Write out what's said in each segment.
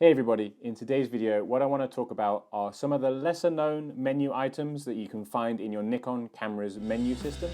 Hey everybody, in today's video what I want to talk about are some of the lesser known menu items that you can find in your Nikon camera's menu system.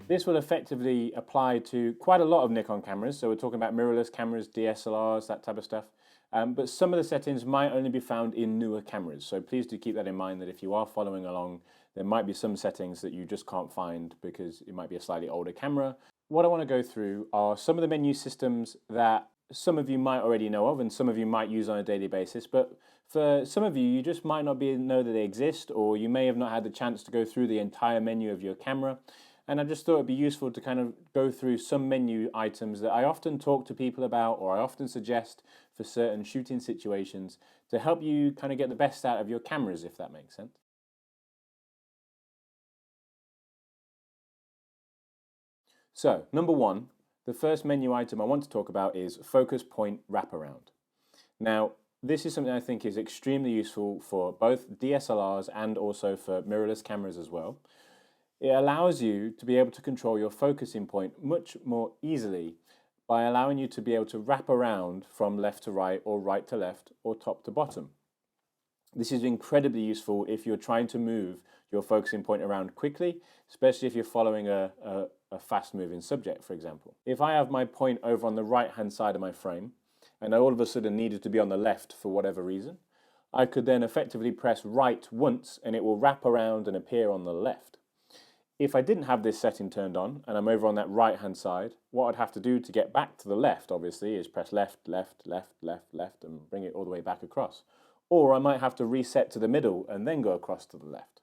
This will effectively apply to quite a lot of Nikon cameras, so we're talking about mirrorless cameras, DSLRs, that type of stuff. But some of the settings might only be found in newer cameras, so please do keep that in mind that if you are following along, there might be some settings that you just can't find because it might be a slightly older camera. What I want to go through are some of the menu systems that some of you might already know of and some of you might use on a daily basis, but for some of you, you just might not know that they exist, or you may have not had the chance to go through the entire menu of your camera. And I just thought it'd be useful to kind of go through some menu items that I often talk to people about, or I often suggest for certain shooting situations to help you kind of get the best out of your cameras, if that makes sense. So, number one, the first menu item I want to talk about is focus point wraparound. Now, this is something I think is extremely useful for both DSLRs and also for mirrorless cameras as well. It allows you to be able to control your focusing point much more easily by allowing you to be able to wrap around from left to right or right to left or top to bottom. This is incredibly useful if you're trying to move your focusing point around quickly, especially if you're following a fast moving subject, for example. If I have my point over on the right hand side of my frame and I all of a sudden needed to be on the left for whatever reason, I could then effectively press right once and it will wrap around and appear on the left. If I didn't have this setting turned on and I'm over on that right hand side, what I'd have to do to get back to the left, obviously, is press left, left, left, left, left and bring it all the way back across. Or I might have to reset to the middle and then go across to the left.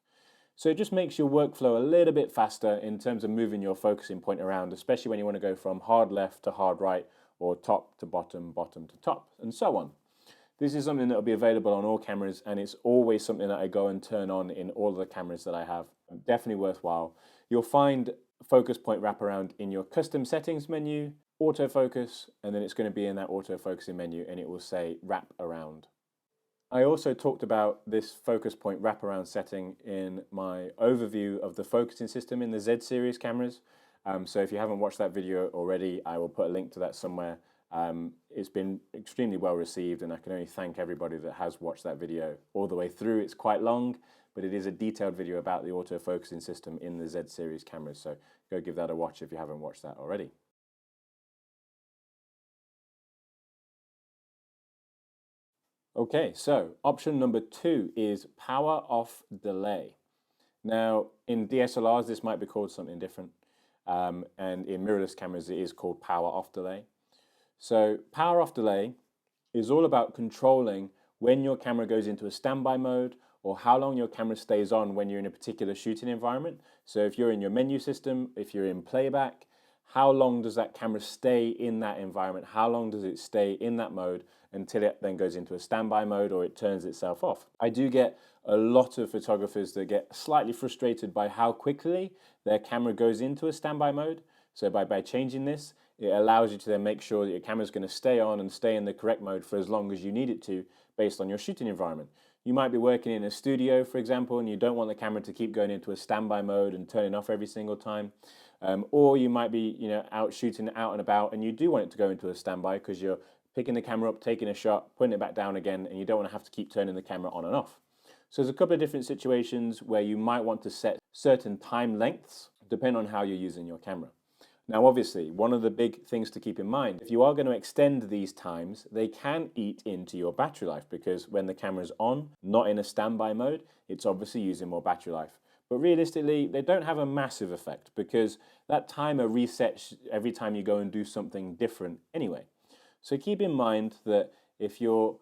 So it just makes your workflow a little bit faster in terms of moving your focusing point around, especially when you want to go from hard left to hard right or top to bottom, bottom to top, and so on. This is something that will be available on all cameras, and it's always something that I go and turn on in all of the cameras that I have. Definitely worthwhile. You'll find focus point wraparound in your custom settings menu, autofocus, and then it's going to be in that autofocusing menu and it will say wrap around. I also talked about this focus point wraparound setting in my overview of the focusing system in the Z series cameras. So if you haven't watched that video already, I will put a link to that somewhere. It's been extremely well received and I can only thank everybody that has watched that video all the way through. It's quite long, but it is a detailed video about the autofocusing system in the Z series cameras, so go give that a watch if you haven't watched that already. Okay, so option number 2 is power off delay. Now, in DSLRs, this might be called something different, and in mirrorless cameras, it is called power off delay. So power off delay is all about controlling when your camera goes into a standby mode or how long your camera stays on when you're in a particular shooting environment. So if you're in your menu system, if you're in playback, how long does that camera stay in that environment? How long does it stay in that mode until it then goes into a standby mode or it turns itself off? I do get a lot of photographers that get slightly frustrated by how quickly their camera goes into a standby mode. So by changing this, it allows you to then make sure that your camera is going to stay on and stay in the correct mode for as long as you need it to based on your shooting environment. You might be working in a studio, for example, and you don't want the camera to keep going into a standby mode and turning off every single time. Or you might be out shooting out and about and you do want it to go into a standby because you're picking the camera up, taking a shot, putting it back down again, and you don't want to have to keep turning the camera on and off. So there's a couple of different situations where you might want to set certain time lengths depending on how you're using your camera. Now, obviously, one of the big things to keep in mind, if you are going to extend these times, they can eat into your battery life because when the camera's on, not in a standby mode, it's obviously using more battery life. But realistically, they don't have a massive effect because that timer resets every time you go and do something different anyway. So keep in mind that if you're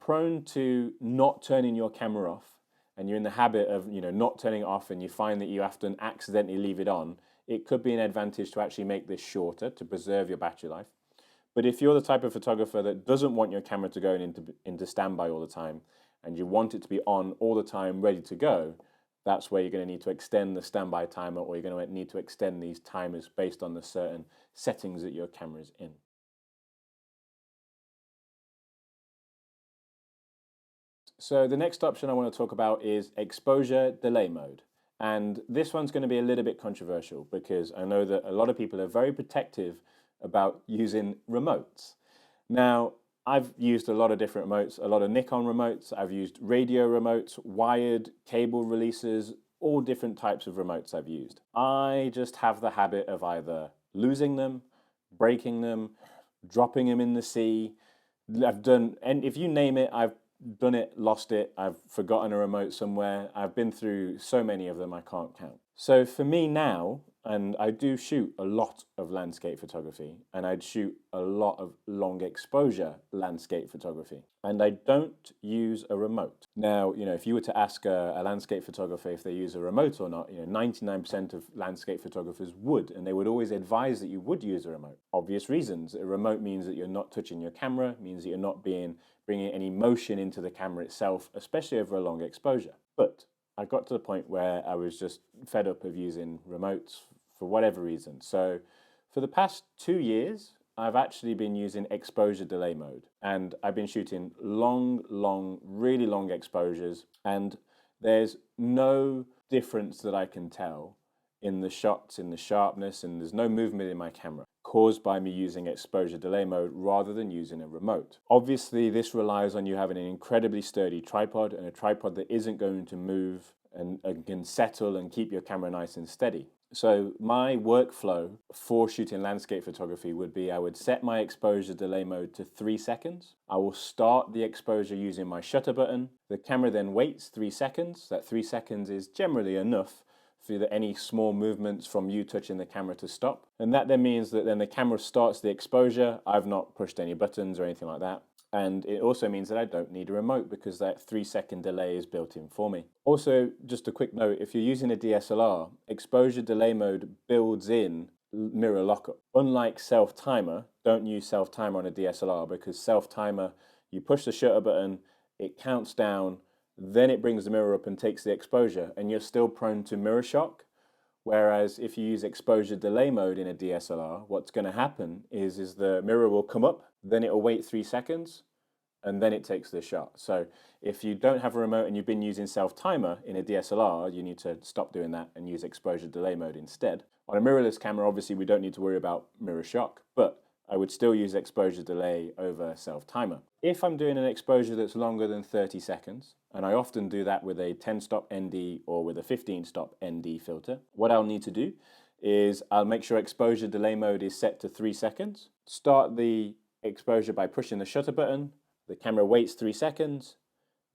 prone to not turning your camera off and you're in the habit of not turning it off and you find that you have to accidentally leave it on, it could be an advantage to actually make this shorter to preserve your battery life. But if you're the type of photographer that doesn't want your camera to go into standby all the time and you want it to be on all the time, ready to go, that's where you're going to need to extend the standby timer or you're going to need to extend these timers based on the certain settings that your camera is in. So the next option I want to talk about is exposure delay mode. And this one's going to be a little bit controversial because I know that a lot of people are very protective about using remotes. Now, I've used a lot of different remotes, a lot of Nikon remotes, I've used radio remotes, wired, cable releases, all different types of remotes I've used. I just have the habit of either losing them, breaking them, dropping them in the sea. I've done, and if you name it, I've done it, lost it, I've forgotten a remote somewhere. I've been through so many of them I can't count. So for me now, and I do shoot a lot of landscape photography, and I'd shoot a lot of long exposure landscape photography, and I don't use a remote. Now, if you were to ask a landscape photographer if they use a remote or not, 99% of landscape photographers would, and they would always advise that you would use a remote. Obvious reasons. A remote means that you're not touching your camera, means that you're not bringing any motion into the camera itself, especially over a long exposure. But I got to the point where I was just fed up of using remotes for whatever reason. So for the past 2 years, I've actually been using exposure delay mode, and I've been shooting long, really long exposures, and there's no difference that I can tell in the shots, in the sharpness, and there's no movement in my camera caused by me using exposure delay mode rather than using a remote. Obviously, this relies on you having an incredibly sturdy tripod and a tripod that isn't going to move and can settle and keep your camera nice and steady. So my workflow for shooting landscape photography would be I would set my exposure delay mode to 3 seconds. I will start the exposure using my shutter button. The camera then waits 3 seconds. That 3 seconds is generally enough for any small movements from you touching the camera to stop. And that then means that then the camera starts the exposure. I've not pushed any buttons or anything like that. And it also means that I don't need a remote because that 3-second delay is built in for me. Also, just a quick note, if you're using a DSLR, exposure delay mode builds in mirror lockup. Unlike self-timer, don't use self-timer on a DSLR because self-timer, you push the shutter button, it counts down, then it brings the mirror up and takes the exposure, and you're still prone to mirror shock. Whereas if you use exposure delay mode in a DSLR, what's going to happen is the mirror will come up, then it will wait 3 seconds, and then it takes the shot. So if you don't have a remote and you've been using self-timer in a DSLR, you need to stop doing that and use exposure delay mode instead. On a mirrorless camera, obviously we don't need to worry about mirror shock, but I would still use exposure delay over self-timer. If I'm doing an exposure that's longer than 30 seconds, and I often do that with a 10-stop ND or with a 15-stop ND filter, what I'll need to do is I'll make sure exposure delay mode is set to 3 seconds, start the exposure by pushing the shutter button, the camera waits 3 seconds,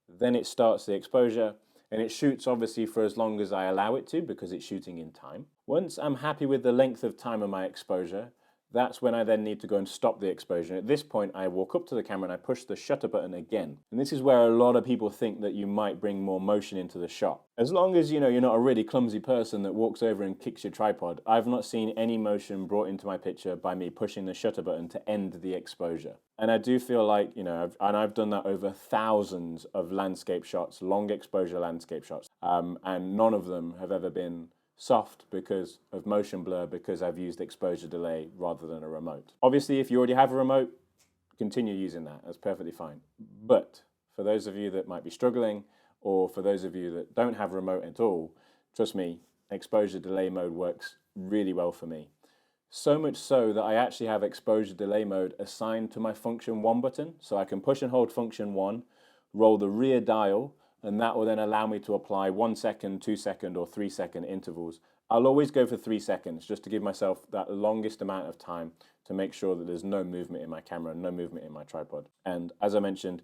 then it starts the exposure, and it shoots obviously for as long as I allow it to because it's shooting in time. Once I'm happy with the length of time of my exposure, that's when I then need to go and stop the exposure. At this point, I walk up to the camera and I push the shutter button again. And this is where a lot of people think that you might bring more motion into the shot. As long as you're not a really clumsy person that walks over and kicks your tripod, I've not seen any motion brought into my picture by me pushing the shutter button to end the exposure. And I do feel like, I've done that over thousands of landscape shots, long exposure landscape shots, and none of them have ever been soft because of motion blur because I've used exposure delay rather than a remote. Obviously, if you already have a remote, continue using that. That's perfectly fine. But for those of you that might be struggling, or for those of you that don't have a remote at all, trust me, exposure delay mode works really well for me. So much so that I actually have exposure delay mode assigned to my function 1 button. So I can push and hold function 1, roll the rear dial, and that will then allow me to apply 1 second, 2 second, or 3 second intervals. I'll always go for 3 seconds just to give myself that longest amount of time to make sure that there's no movement in my camera, no movement in my tripod. And as I mentioned,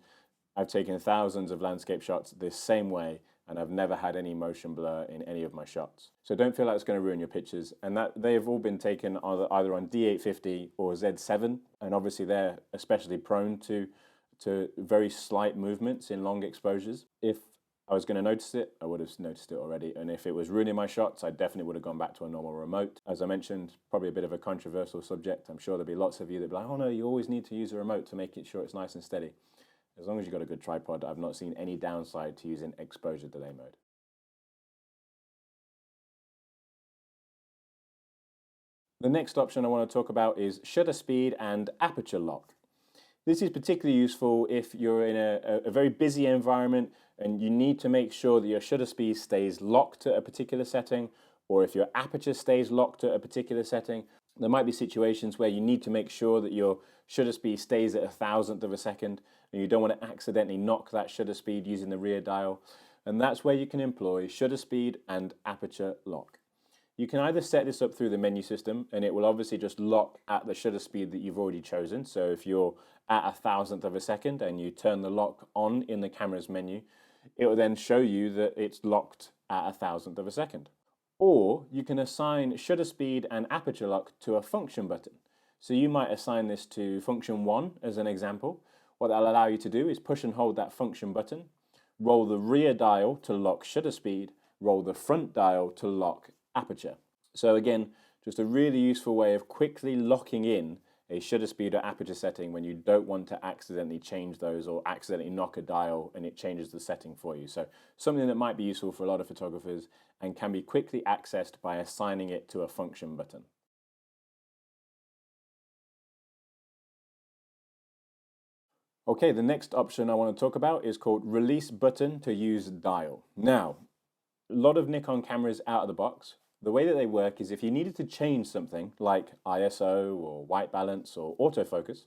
I've taken thousands of landscape shots this same way, and I've never had any motion blur in any of my shots. So don't feel like it's going to ruin your pictures. And that they've all been taken either on D850 or Z7, and obviously they're especially prone to very slight movements in long exposures. If I was going to notice it, I would have noticed it already. And if it was ruining my shots, I definitely would have gone back to a normal remote. As I mentioned, probably a bit of a controversial subject. I'm sure there'll be lots of you that be like, oh no, you always need to use a remote to make it sure it's nice and steady. As long as you've got a good tripod, I've not seen any downside to using exposure delay mode. The next option I want to talk about is shutter speed and aperture lock. This is particularly useful if you're in a very busy environment and you need to make sure that your shutter speed stays locked at a particular setting, or if your aperture stays locked at a particular setting. There might be situations where you need to make sure that your shutter speed stays at 1,000th of a second, and you don't want to accidentally knock that shutter speed using the rear dial. And that's where you can employ shutter speed and aperture lock. You can either set this up through the menu system, and it will obviously just lock at the shutter speed that you've already chosen. So if you're at 1,000th of a second and you turn the lock on in the camera's menu, it will then show you that it's locked at 1,000th of a second. Or you can assign shutter speed and aperture lock to a function button. So you might assign this to function 1 as an example. What that'll allow you to do is push and hold that function button, roll the rear dial to lock shutter speed, roll the front dial to lock aperture. So again, just a really useful way of quickly locking in a shutter speed or aperture setting when you don't want to accidentally change those or accidentally knock a dial and it changes the setting for you. So something that might be useful for a lot of photographers and can be quickly accessed by assigning it to a function button. Okay, the next option I want to talk about is called release button to use dial. Now, a lot of Nikon cameras out of the box, the way that they work is if you needed to change something like ISO or white balance or autofocus,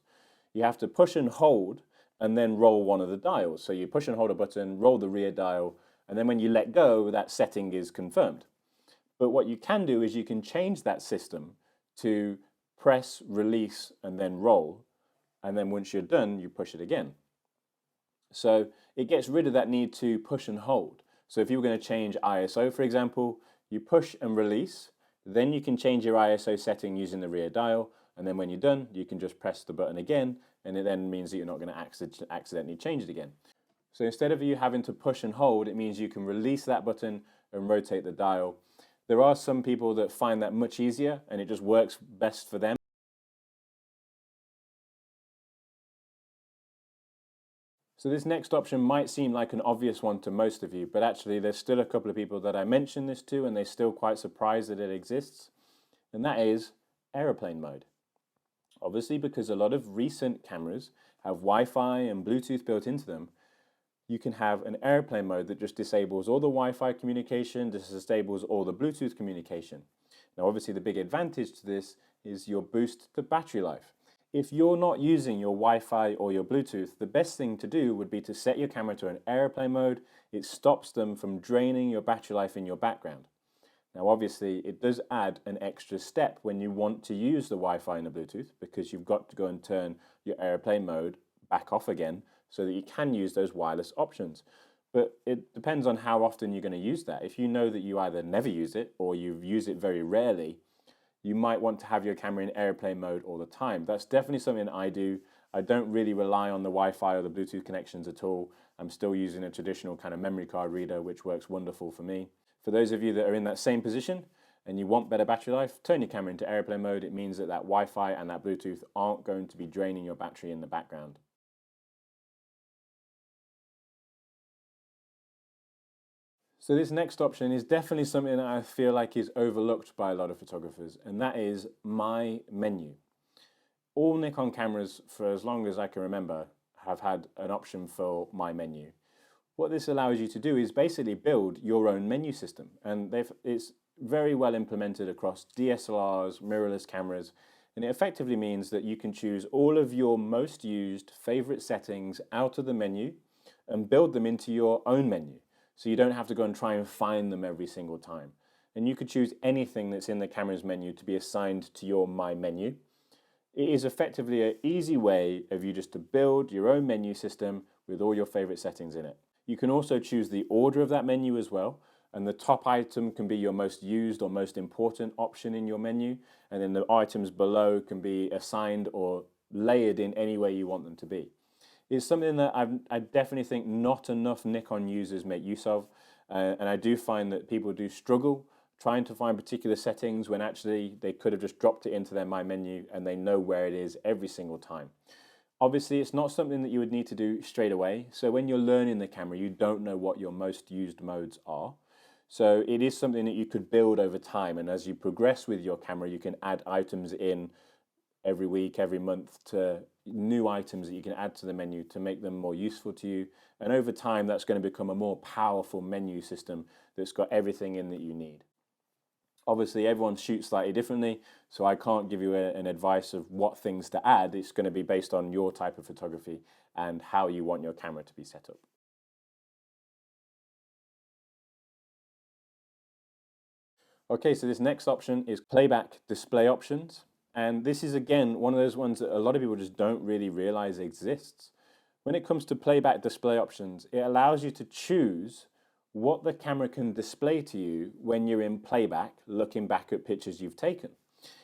you have to push and hold and then roll one of the dials. So you push and hold a button, roll the rear dial, and then when you let go, that setting is confirmed. But what you can do is you can change that system to press, release, and then roll. And then once you're done, you push it again. So it gets rid of that need to push and hold. So if you were going to change ISO, for example, you push and release, then you can change your ISO setting using the rear dial, and then when you're done, you can just press the button again, and it then means that you're not going to accidentally change it again. So instead of you having to push and hold, it means you can release that button and rotate the dial. There are some people that find that much easier, and it just works best for them. So this next option might seem like an obvious one to most of you, but actually there's still a couple of people that I mentioned this to and they're still quite surprised that it exists, and that is aeroplane mode. Obviously, because a lot of recent cameras have Wi-Fi and Bluetooth built into them, you can have an airplane mode that just disables all the Wi-Fi communication, disables all the Bluetooth communication. Now obviously the big advantage to this is your boost to battery life. If you're not using your Wi-Fi or your Bluetooth, the best thing to do would be to set your camera to an airplane mode. It stops them from draining your battery life in your background. Now obviously it does add an extra step when you want to use the Wi-Fi and the Bluetooth, because you've got to go and turn your airplane mode back off again so that you can use those wireless options. But it depends on how often you're going to use that. If you know that you either never use it or you use it very rarely, you might want to have your camera in airplane mode all the time. That's definitely something I do. I don't really rely on the Wi-Fi or the Bluetooth connections at all. I'm still using a traditional kind of memory card reader, which works wonderful for me. For those of you that are in that same position and you want better battery life, turn your camera into airplane mode. It means that that Wi-Fi and that Bluetooth aren't going to be draining your battery in the background. So this next option is definitely something that I feel like is overlooked by a lot of photographers, and that is My Menu. All Nikon cameras, for as long as I can remember, have had an option for My Menu. What this allows you to do is basically build your own menu system, and it's very well implemented across DSLRs, mirrorless cameras, and it effectively means that you can choose all of your most used favorite settings out of the menu and build them into your own menu. So you don't have to go and try and find them every single time. And you could choose anything that's in the camera's menu to be assigned to your My Menu. It is effectively an easy way of you just to build your own menu system with all your favorite settings in it. You can also choose the order of that menu as well, and the top item can be your most used or most important option in your menu, and then the items below can be assigned or layered in any way you want them to be. It's something that I definitely think not enough Nikon users make use of, and I do find that people do struggle trying to find particular settings when actually they could have just dropped it into their My Menu and they know where it is every single time. Obviously, it's not something that you would need to do straight away. So when you're learning the camera, you don't know what your most used modes are. So it is something that you could build over time. And as you progress with your camera, you can add items in every week, every month to new items that you can add to the menu to make them more useful to you. And over time, that's going to become a more powerful menu system that's got everything in that you need. Obviously, everyone shoots slightly differently, so I can't give you an advice of what things to add. It's going to be based on your type of photography and how you want your camera to be set up. Okay, so this next option is Playback Display Options. And this is, again, one of those ones that a lot of people just don't really realize exists. When it comes to Playback Display Options, it allows you to choose what the camera can display to you when you're in playback, looking back at pictures you've taken.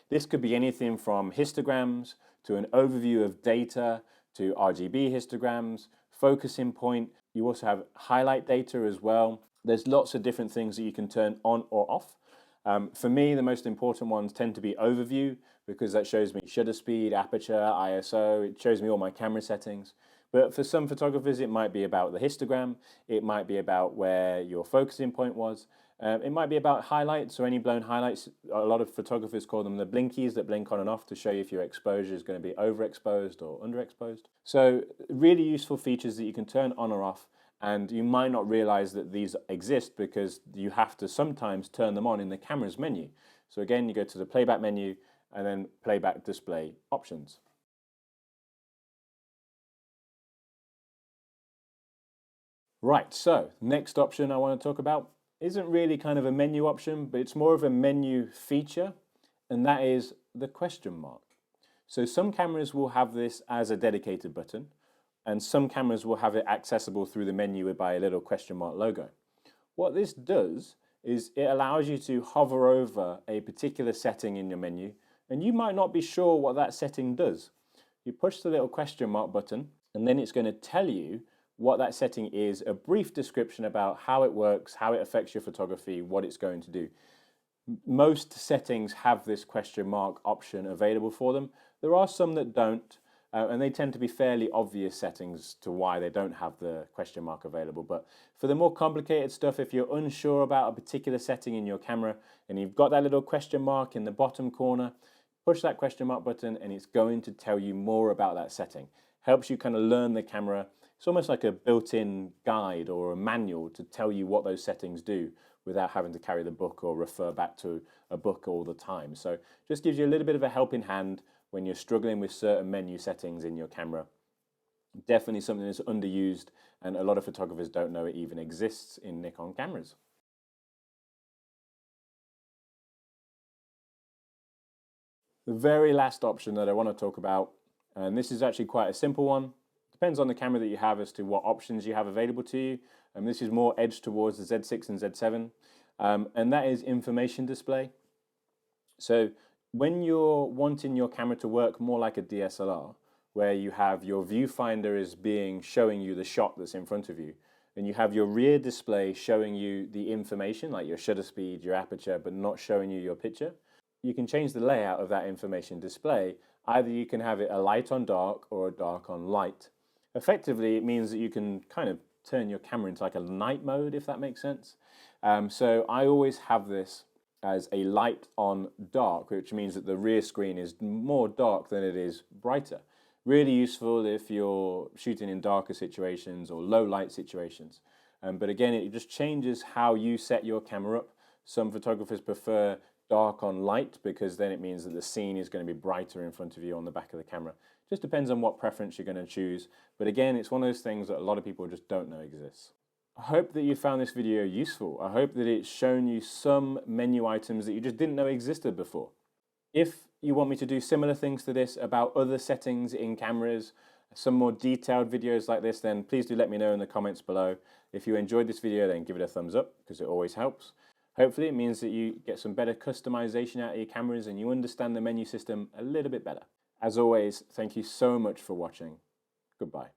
This could be anything from histograms to an overview of data to RGB histograms, focusing point. You also have highlight data as well. There's lots of different things that you can turn on or off. For me, the most important ones tend to be overview, because that shows me shutter speed, aperture, ISO. It shows me all my camera settings. But for some photographers, it might be about the histogram. It might be about where your focusing point was. It might be about highlights or any blown highlights. A lot of photographers call them the blinkies that blink on and off to show you if your exposure is going to be overexposed or underexposed. So really useful features that you can turn on or off. And you might not realize that these exist because you have to sometimes turn them on in the camera's menu. So again, you go to the playback menu and then playback display options. Right, so next option I want to talk about isn't really kind of a menu option, but it's more of a menu feature, and that is the question mark. So some cameras will have this as a dedicated button, and some cameras will have it accessible through the menu by a little question mark logo. What this does is it allows you to hover over a particular setting in your menu, and you might not be sure what that setting does. You push the little question mark button, and then it's going to tell you what that setting is, a brief description about how it works, how it affects your photography, what it's going to do. Most settings have this question mark option available for them. There are some that don't, and they tend to be fairly obvious settings to why they don't have the question mark available. But for the more complicated stuff, if you're unsure about a particular setting in your camera and you've got that little question mark in the bottom corner, push that question mark button and it's going to tell you more about that setting. Helps you kind of learn the camera. It's almost like a built-in guide or a manual to tell you what those settings do without having to carry the book or refer back to a book all the time. So just gives you a little bit of a helping hand when you're struggling with certain menu settings in your camera. Definitely something that's underused, and a lot of photographers don't know it even exists in Nikon cameras. The very last option that I want to talk about, and this is actually quite a simple one, depends on the camera that you have as to what options you have available to you. And this is more edged towards the Z6 and Z7, and that is information display. So when you're wanting your camera to work more like a DSLR, where you have your viewfinder is showing you the shot that's in front of you, and you have your rear display showing you the information like your shutter speed, your aperture, but not showing you your picture, you can change the layout of that information display. Either you can have it a light on dark or a dark on light. Effectively, it means that you can kind of turn your camera into like a night mode, if that makes sense. So I always have this as a light on dark, which means that the rear screen is more dark than it is brighter. Really useful if you're shooting in darker situations or low light situations. But again, it just changes how you set your camera up. Some photographers prefer dark on light because then it means that the scene is going to be brighter in front of you on the back of the camera. Just depends on what preference you're going to choose. But again, it's one of those things that a lot of people just don't know exists. I hope that you found this video useful. I hope that it's shown you some menu items that you just didn't know existed before. If you want me to do similar things to this about other settings in cameras, some more detailed videos like this, then please do let me know in the comments below. If you enjoyed this video, then give it a thumbs up because it always helps. Hopefully it means that you get some better customization out of your cameras and you understand the menu system a little bit better. As always, thank you so much for watching. Goodbye.